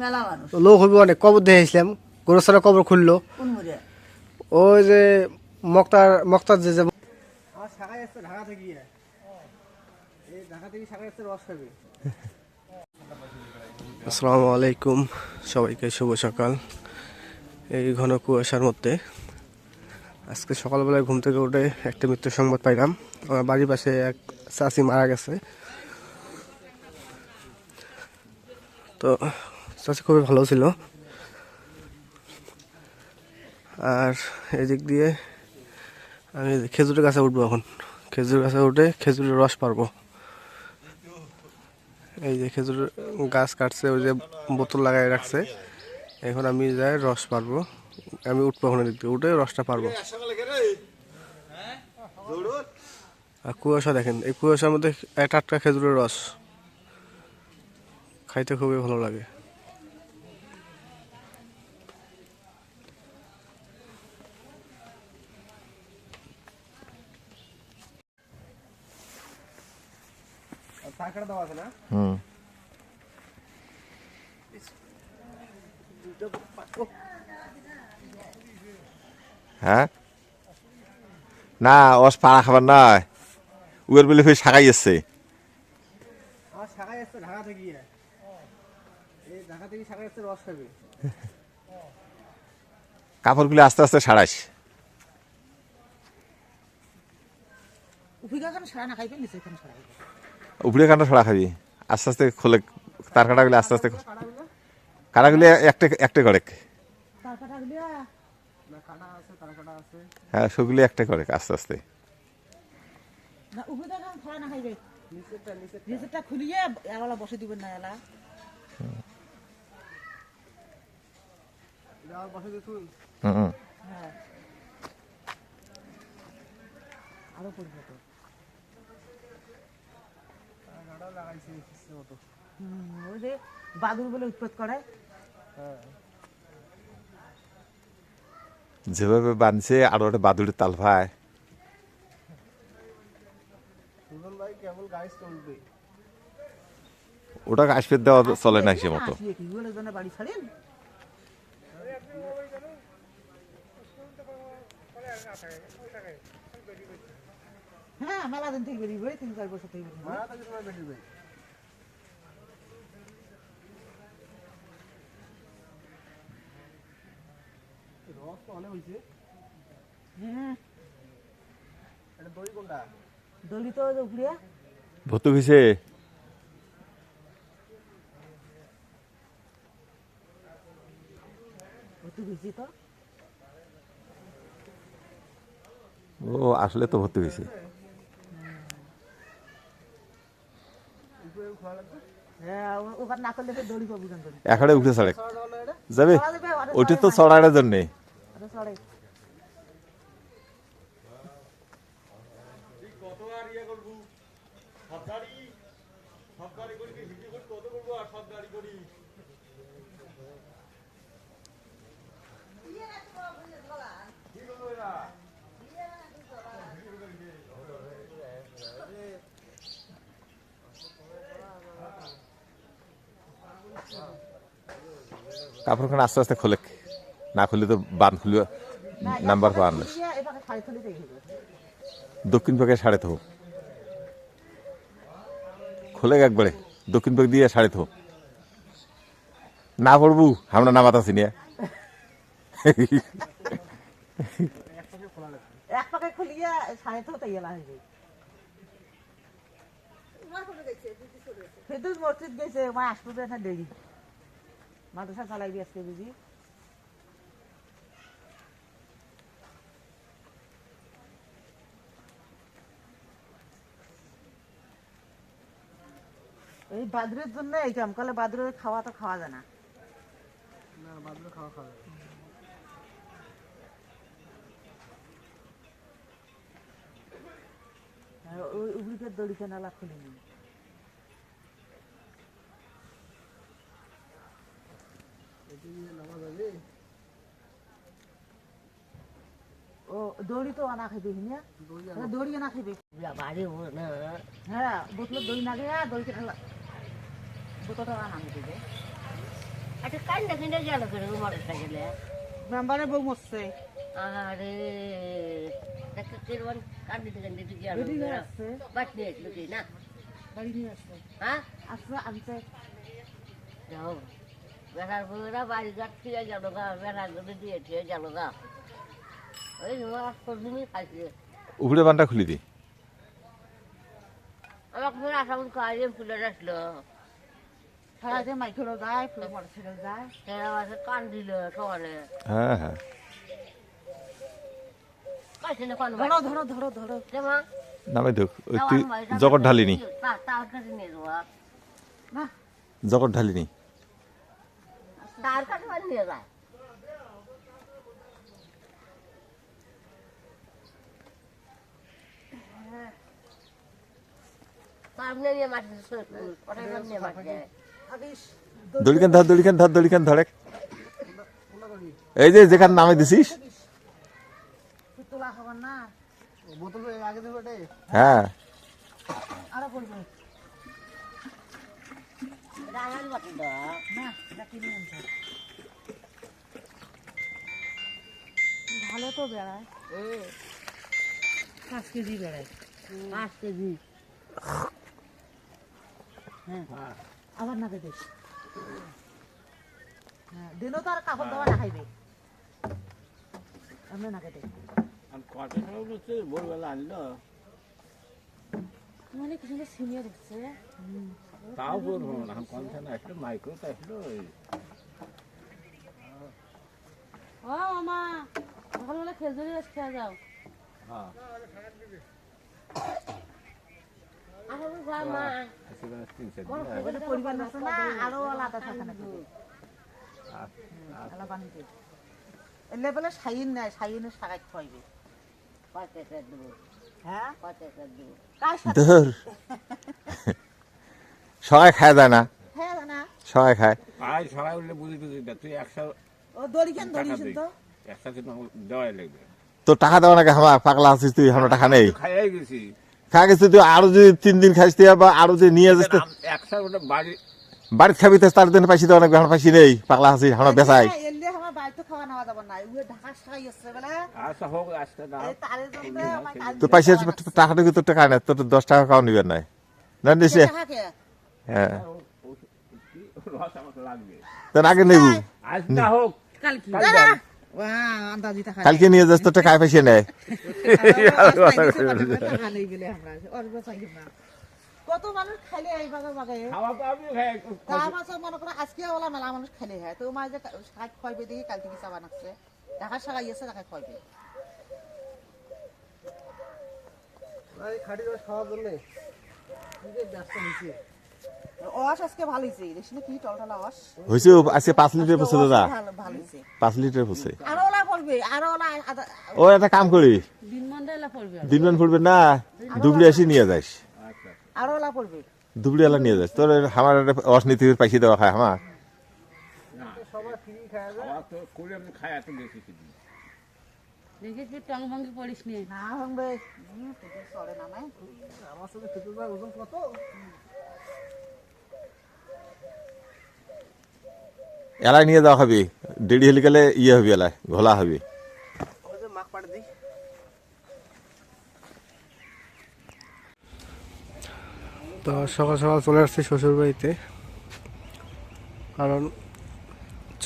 মেলা মানুষ লোক হইব অনেক কবর দেখে আসলাম গোরস্থানের কবর খুললো কোন মুড়ে ওই যে মক্তার যে আমার শাখায় আসছে ঢাকা থেকে এই ঢাকা থেকে শাখায় আসছে রস খাবে। আসসালামু আলাইকুম, সবাইকে শুভ সকাল। এই ঘন কুয়াশার মধ্যে আজকে সকালবেলায় ঘুম থেকে উঠে একটা মৃত্যুর সংবাদ পাইলাম। আমার বাড়ির পাশে এক চাচি মারা গেছে। তো চাচি খুবই ভালো ছিল। আর এদিক দিয়ে আমি খেজুরের গাছে উঠবো এখন। খেজুর গাছে উঠে খেজুরের রস পারবো। এই যে খেজুর গাছ কাটছে, ওই যে বোতল লাগাই রাখছে, এখন আমি যাই রস পারবো। আমি উঠবো ওখানে, দিক দিয়ে উঠে রসটা পারবো। আর কুয়াশা দেখেন, এই কুয়াশার মধ্যে টাটকা খেজুরের রস খাইতে খুবই ভালো লাগে। হ্যাঁ না ওস পাড়া খাবার নয়, উয়ের বলে ফের শাখাই এসছে। আমার শাখায় আসছে ঢাকা থেকে, এই ঢাকা থেকে শাখায় আসছে রস খাবে। কাপড়গুলো আস্তে আস্তে সারাইস। উফিকা কেন সারা না খাইবে নিচে কেন সারা খাইবে উপরে কাটা ছড়া খাবি, আস্তে আস্তে খোলে তার কাটাগুলি আস্তে আস্তে কাটাগুলি একটা একটা করে। তার কাটা গলিয়া না কাটা আছে, তার কাটা আছে। হ্যাঁ সেগুলি একটা করে আস্তে আস্তে। না উফিকা কেন সারা না খাইবে নিচেরটা নিচেরটা খুলিয়ে এলা বসে দিবেন না এলা বসে দেখুন। হুম হ্যাঁ আরো পড়বে তো লাগাইছি মতো। ওই যে বাদুর বলে উৎপাত করে। যেভাবে বানছে আরো একটা বাদুড়ের তাল ভাই। সুজন ভাই কেবল গাড়ি চলবে, ওটা আসবে দেওয়া চলে না সে মতো। কি বলে জন্য বাড়ি ছাড়েন হ্যাঁ মেলা দিন থেকে বেরিয়ে 3-4 বছর থেকে বেরিয়ে রস তো অনেক হয়েছে। হ্যাঁ এটা দড়ি কোনটা? দলি তো উপরিয়া ভর্তি হয়েছে। ভর্তি হয়েছি তো ও আসলে তো ভর্তি হয়েছে। হ্যাঁ ওখানে না করলে দড়ি পাবো কেন দড়ি এখানে উঠে ছাড়ে যাবে, ওইটা তো চড়ানোর জন্যে। চড়ে কাপড়খানে আস্তে আস্তে খোলে, না খুললে তো বান খুলে নাম্বার পাওয়ার না। এটাকে খাই তুলি দেখি দক্ষিণ পাকে সাড়ে থো খোলে একবারে, দক্ষিণ পাক দিয়ে সাড়ে থো না পড়বু আমরা নামাত আছি নিয়ে। এক পাকে খুলিয়ে সাড়ে তো তাই এলা হয়ে ফেদুস মসজিদ গেছে মা আসবে না দেরি মাদ্রাসা চালাইবি আজকে বুঝি এই বাদুরের জন্য এই কাম করলে বাদুরের খাওয়া তো খাওয়া যায় না। বাদুড়ে খাওয়া খাবে। ওই উবলিকের দড়িতে নালা খুলিনি ও দড়ি তো আনা খাইবে হিনিয়া দড়ি আনা খাইবে হ্যাঁ বোতলের দড়ি না গিয়া দড়িতে বোতলটা আনা দিবে আচ্ছা কান্না কিনে গেল করে মোটর সাইকেলে মেম্বারের বউ মরছে আরে একটা কিরমান কান্দিতে কান্দিতে গেল বেটি নিয়ে আসছে বাট নিয়ে আসলো কি না গাড়ি নিয়ে আসছে হ্যাঁ আসছে আনছে যাও বেড়ার বউরা বাড়ি ঘাট ফিরে গেল গা বেড়ার গড়ে দিয়ে ফিরে গেল গা ওই দিনই খাইছে উপরে বানটা খুলি দি আমাকে ফের আসাম কাজে ফুলে আসলো সারাতে মাইকেলও যায় ফুল মোটর সাইকেল যায় সেরা মাসে কান দিল সকালে হ্যাঁ হ্যাঁ কাছে না কান ধরো ধরো ধরো ধরো যেমন নামে দেখ ওই তুই জগৎ ঢালিনি তার কাছে নিয়ে যাওয়া না জগৎ ঢালিনি তার কাছে নিয়ে যায় সামনে নিয়ে মাটি ওটাই নিয়ে মাটি থাকিস দড়িখান ধরে এই যে যেখানে নামে দিছিস তুই তোলা খাবার না বোতল আগে দেবো ওটাই হ্যাঁ আরো পড়বে রাঙাল মাটি দা না এটা কিনে আনছে ভালো তো বেড়ায় 5 কেজি বেড়ায় 5 কেজি হ্যাঁ আবার না দে হ্যাঁ দিনও তো আর কাপড় দেওয়া না খাইবে আমরা না কেটে মানে কিছু সিনিয়র হচ্ছে তাও বলবো না কনসেন আসলো মাইক্রো আসলো ও মামা সকালবেলা খেজুরি রস খেয়ে যাও আমার মা ওটা পরিবার আছে না আরো আলাদা থাকে না আলাদা বানিয়ে এলে বলে সাইন নাই সাইনের শাখায় খাইবে 5 টাকা দেবো হ্যাঁ 5 টাকা দেবো কার সাথে ধর সবাই খায় যায় না হ্যাঁ না সবাই খায় আজ সবাই উঠলে বুঝি বুঝি তুই 100 ও দড়ি কেন টাকা ধরিস দিই তো 100 কিন্তু দেওয়াই লাগবে তো টাকা দেওয়া নাকি আমার পাগলা আছিস তুই আমরা টাকা নেই খাইয়াই গেছি খা গেছিস তুই আরো যদি 3 দিন খাইস তুই বা আরো যে নিয়ে যাস 100 ওটা বাড়ি বাড়িতে খাবি তো তার দিন পাইছি দেওয়া নাকি আমরা পাইছি নেই পাগলা আছিস আমরা বেচাই এলে আমার বাড়িতে খাওয়া নেওয়া যাব না ওই ঢাকা শাখায় আছে বলে আচ্ছা হোক আজকে দাও এই তারে জন্য আমার কাল তো পাইছিস টাকাটা কি তোর টাকা নেই তোর 10 টাকা খাওয়া নিবেন নাই না নিছে টাকাকে হ্যাঁ রস আমাকে লাগবে তো আগে নেব আজ না হোক কাল কি আন্দাজি টাকা কালকে নিয়ে যাস তোর টাকা পাইছে নেই টাকা নেই বলে আমরা অল্প চাই না কত মানুষ খাইলে এই বাগে বাগে খাওয়া তো আমিও খাই তা মাছ মনে করো আজকে ওলা মেলা মানুষ খেলে হয় তো মাঝে শাক খাইবে দেখি কাল থেকে চাবা নাকছে ঢাকা শাক আছে ঢাকা খাইবে অস আজকে ভালো হয়েছে দেখছি কি টলটলা অস হইছে আজকে 5 লিটার পড়ছে দাদা ভালো ভালো হয়েছে 5 লিটার পড়ছে আরো ওলা পড়বে আরো ওলা ও একটা কাম করি দিনমান পড়বে না দুবড়ি আসি নিয়ে যাস আরো ওলা পড়বে দুবড়ি আলা নিয়ে যাস তোর আমার অর্থনীতির পাইছি দেওয়া খায় আমার খাওয়া তো করে আমি খাই এত বেশি কিছু দেখি তুই টং ভঙ্গি পড়িস নি না ভাঙবে তোকে চলে না নাই আমার সাথে খেতে যায় ওজন কত এলাই নিয়ে যাওয়া হবে দেরি হলে গেলে ইয়ে হবে এলাই ঘোলা হবে তো সকাল সকাল চলে আসছি শ্বশুর বাড়িতে, কারণ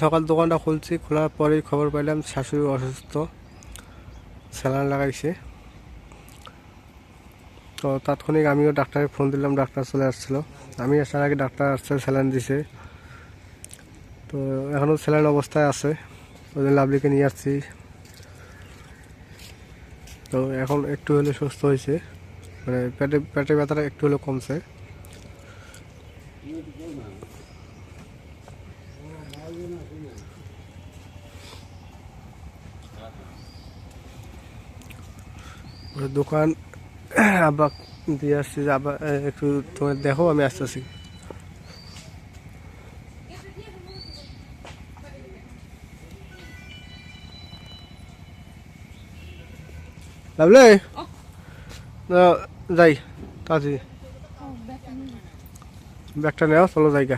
সকাল দোকানটা খুলছি, খোলার পরেই খবর পাইলাম শাশুড়ি অসুস্থ, স্যালাইন লাগাইছে। তো তাৎক্ষণিক আমিও ডাক্তারকে ফোন দিলাম, ডাক্তার চলে আসছিলো। আমি আসার আগে ডাক্তার আসছে, স্যালাইন দিছে। তো এখনও স্যালাইন অবস্থায় আছে, ওই জন্য লাভলিকে নিয়ে আসছি। তো এখন একটু হলে সুস্থ হয়েছে, মানে পেটের ব্যথাটা একটু হলে কমছে। দোকান আব্বা দিয়ে আসছি, যে আব্বা একটু তোমার দেখো, আমি আসতেছি। লাভলে যাই তাড়াতাড়ি, ব্যাগটা নেও, চলো জায়গা।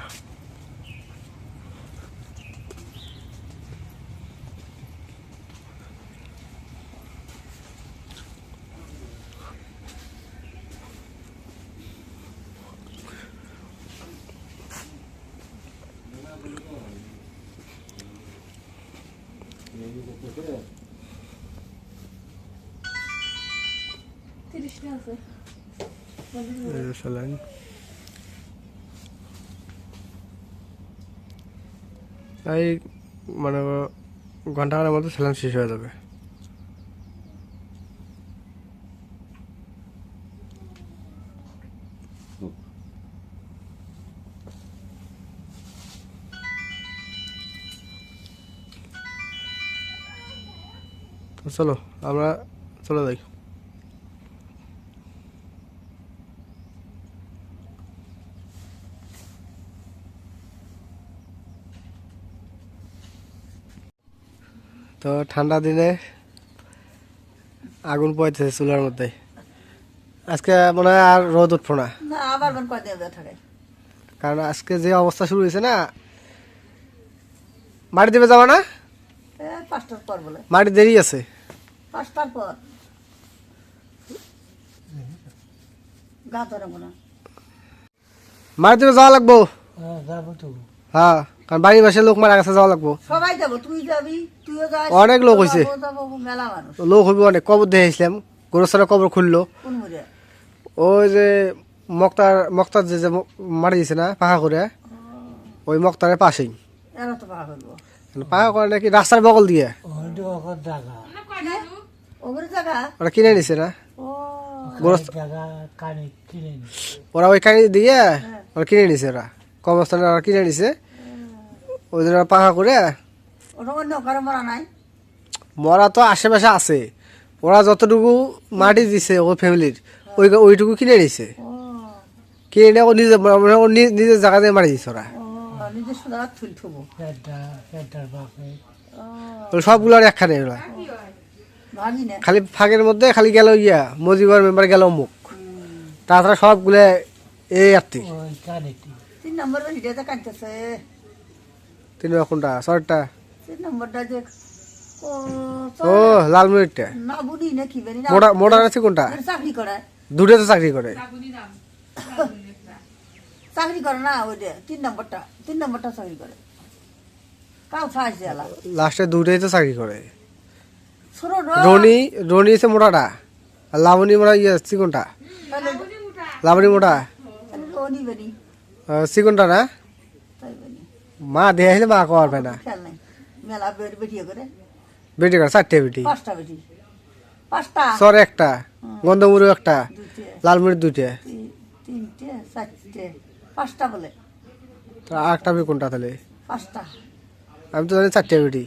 স্যালাইন এই মানে ঘন্টাখানের মধ্যে স্যালাইন শেষ হয়ে যাবে। চলো আমরা চলে যাই। তো ঠান্ডা দিনে আগুন পোয়াইতেছে চুলার মধ্যে। আজকে মনে হয় আর রোদ উঠবো না, না আবার মন কয়দিন থাকে। কারণ আজকে যে অবস্থা শুরু হয়েছে না, মাটি দেবে যাবা না? 5টার পর বলে, মাটি দেরি আছে। 5টার পর গা ধরে মনে মাটি দেবে যাওয়া লাগবো। যাবো তো, হ্যাঁ, কারণ বাড়ির পাশে লোক মারা গেছে, যাওয়া লাগবো। সবাই যাবো, তুই যাবি, তুইও যাস, অনেক লোক হইছে। যাবো, মেলা মানুষ। লোক হইবে অনেক। কবর দেখে আসলাম, গোরস্থানে কবর খুললো। কোন মুড়ে? ওই যে মক্তার যে মারি দিয়েছে না পাখা করে, ওই মক্তারের পাশেই এরা তো পাহা করবো। পাখা করে নাকি রাস্তার বগল দিয়ে ওগুলো জায়গা ওরা কিনে নিছে না। ও ওরা ওই কানি দিয়ে ওরা কিনে নিছে, ওরা কবরস্থানে ওরা কিনে নিছে। ওই জন্য পাখা করে ওটা অন্য কারো মরা নাই। মরা তো আশেপাশে আছে, ওরা যতটুকু মাটি দিছে ওই ফ্যামিলির ওইটুকু কিনে নিছে। ও কিনে নিয়ে ও নিজের জায়গা দিয়ে মারি দিছে ওরা। নিজের সুদার থুল থুবো। সবগুলো আর একখানে ওরা ভাবি না খালি ফাঁকের মধ্যে খালি গেল ইয়া মজিবর মেম্বার গেল মুখ, তাছাড়া সবগুলো এই আত্মি। 3 নম্বর ভিডিওতে কাটতেছে। 3 কোনটা? 6টা? 3 নম্বরটা যে ও লালমনিরটা না বুনি না কি বেরি না মোটা আছে কোনটা? চাকরি করে, দুটো তো চাকরি করে। চাকরি করে না ওই যে 3 নম্বরটা চাকরি করে। কাউ ফাঁস দেলা লাস্টে দুটোই তো চাকরি করে। ছোট রনি হচ্ছে মোটাটা, আর লাবণী মোটা ইয়ে চিকনটা। লাবণী মোটা, রনি বেনি চিকনটা না। তাই বেনি মা দিয়ে আসলে মা কওয়ার পায় না। খেয়াল নাই, মেলা বেটিয়ে করে। বেটি করে 4টে বেটি, 5টা বেটি, 5টা সর একটা, গন্ধমুড়ো একটা, দুইটে লালমুড়ি 2টে, 3টে 4টে 5টা বলে। আরেকটা বেটি কোনটা তাহলে? 5টা আমি তো জানি 4টে বেটি।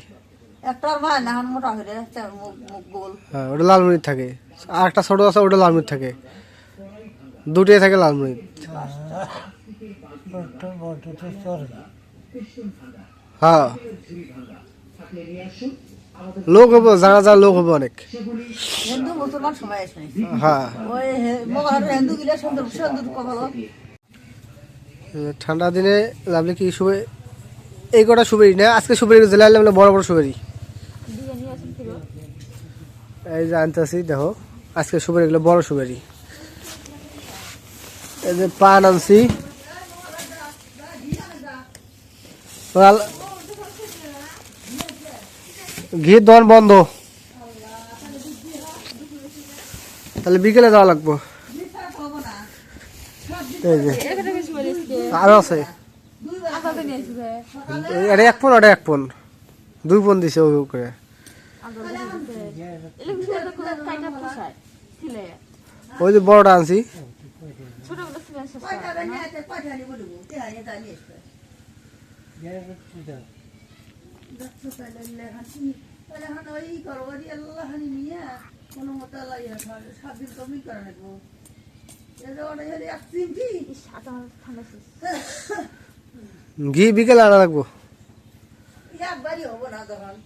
একটা মা না মোটা হয়ে মুখ গোল। হ্যাঁ, ওটা লালমুড়ি থাকে। আর একটা ছোট আছে, ওটা লালমুড়ি থাকে। দুটোই থাকে লালমুড়ি। হ্যাঁ, লোক হবো, জানা লোক হবো অনেক। হিন্দু মুসলমান সবাই আসবে। হ্যাঁ, ওই মহারাষ্ট্র হিন্দু গিলে সুন্দর সুন্দর কপাল। ঠান্ডা দিনে লাভলে কি শুবে এই কটা সুবেরি না, আজকে সুবেরি জেলায় মানে বড় বড় সুবেরি। এই যে আনতেছি দেখো, আজকে সুবেরি গুলো বড় সুবেরি। এই যে পান আনছি, ঘির দোকান বন্ধ, তাহলে বিকেলে যাওয়া লাগবো। এই যে আরো আছে, এটা 1 পন, ওটা 1 পন, 2 পন দিছে ওই করে। ওই যে বড়টা আনছি। ঘি বিকেলে আনা লাগবো। একবারই হবো না তখন।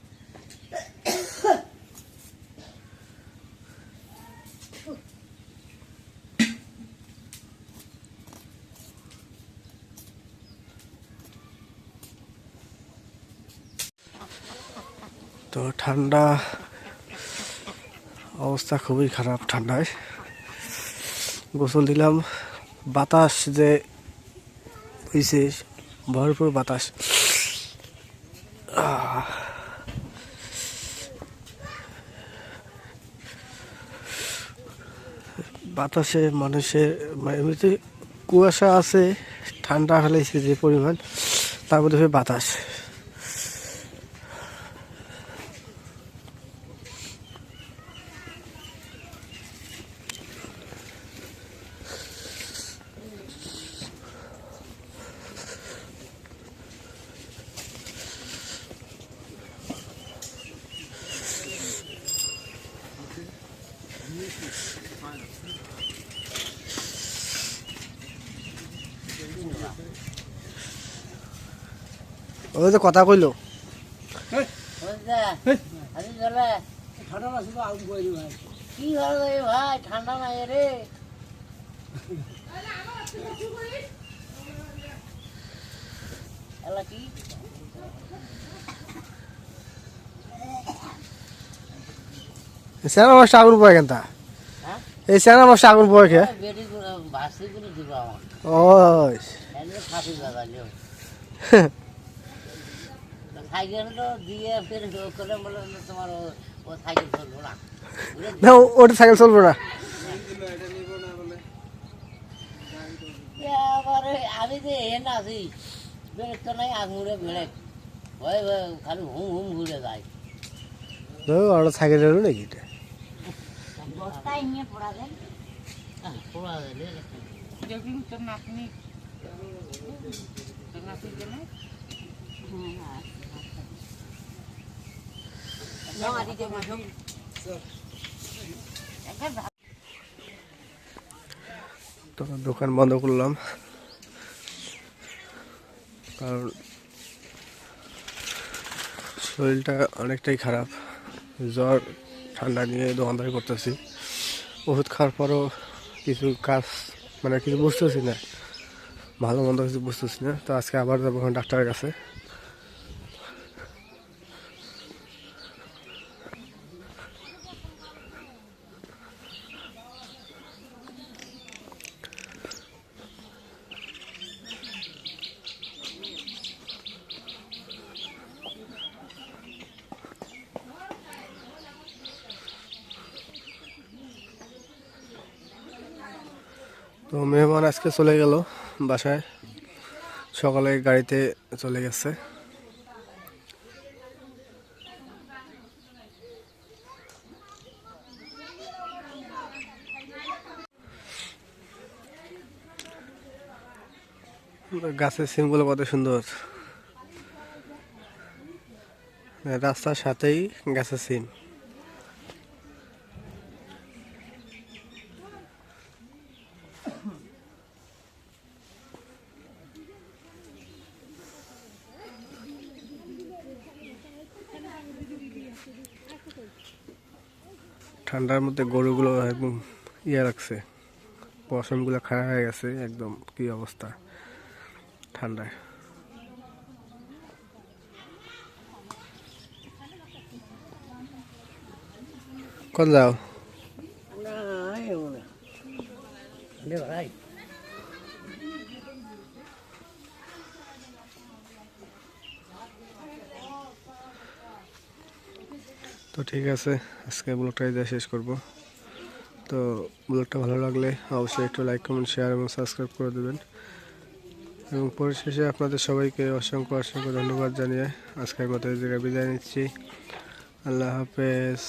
তো ঠান্ডা অবস্থা খুবই খারাপ ঠান্ডায়। গোসল দিলাম, বাতাস যে হইছে ভরপুর বাতাস। বাতাসে মানুষের মানে এমনিতে কুয়াশা আছে, ঠান্ডা ফেলেছে যে পরিমাণ, তার মধ্যে বাতাস। ওই যে কথা কইলো কি হলো ভাই, ঠান্ডা নাই রে। কি সেনা মাসটা আগুন পড়ে কেন তা? এই সেনা মাসটা আগুন পড়ে কে? বেটি ভাসি করে দিব আমার ওই খাসি দাদা সাইকেল তো দিয়ে ফের করে বলে তোমার ও সাইকেল চলবো না। না, ওটা সাইকেল চলবে না। আবার আমি যে হেন আছি ব্রেক তো নাই, আঙুরে ব্রেক ওই খালি হুম হুম ঘুরে যায়। ওটা সাইকেল এলো নাকি এটা? বস্তায় নিয়ে পড়া দেন, পড়া দেন দেখুন তোর নাতনি গেলে তো দোকান বন্ধ করলাম, কারণ শরীরটা অনেকটাই খারাপ। জ্বর ঠান্ডা নিয়ে দোকানদারি করতেছি। ওষুধ খাওয়ার পরও কিছু কাজ মানে কিছু বুঝতেছি না, ভালো মন্দ কিছু বুঝতেছি না। তো আজকে আবার যাবো ডাক্তারের কাছে। তো মেহমান আজকে চলে গেল বাসায়, সকালে গাড়িতে চলে গেছে। গাছের সিমগুলো কত সুন্দর, রাস্তার সাথেই গাছের সিম। ঠান্ডার মধ্যে গরুগুলো একদম ইয়ে রাখছে, পশমগুলো খারাপ হয়ে গেছে একদম, কি অবস্থা ঠান্ডায়। কোন যাও? ভাই তো ঠিক আছে, আজকে ব্লগটা দিয়ে শেষ করব। তো ব্লগটা ভালো লাগলে অবশ্যই একটু লাইক, কমেন্ট, শেয়ার এবং সাবস্ক্রাইব করে দেবেন। এবং পরিশেষে আপনাদের সবাইকে অসংখ্য অসংখ্য ধন্যবাদ জানিয়ে আজকের মতো এই জায়গায় বিদায় নিচ্ছি। আল্লাহ হাফেজ।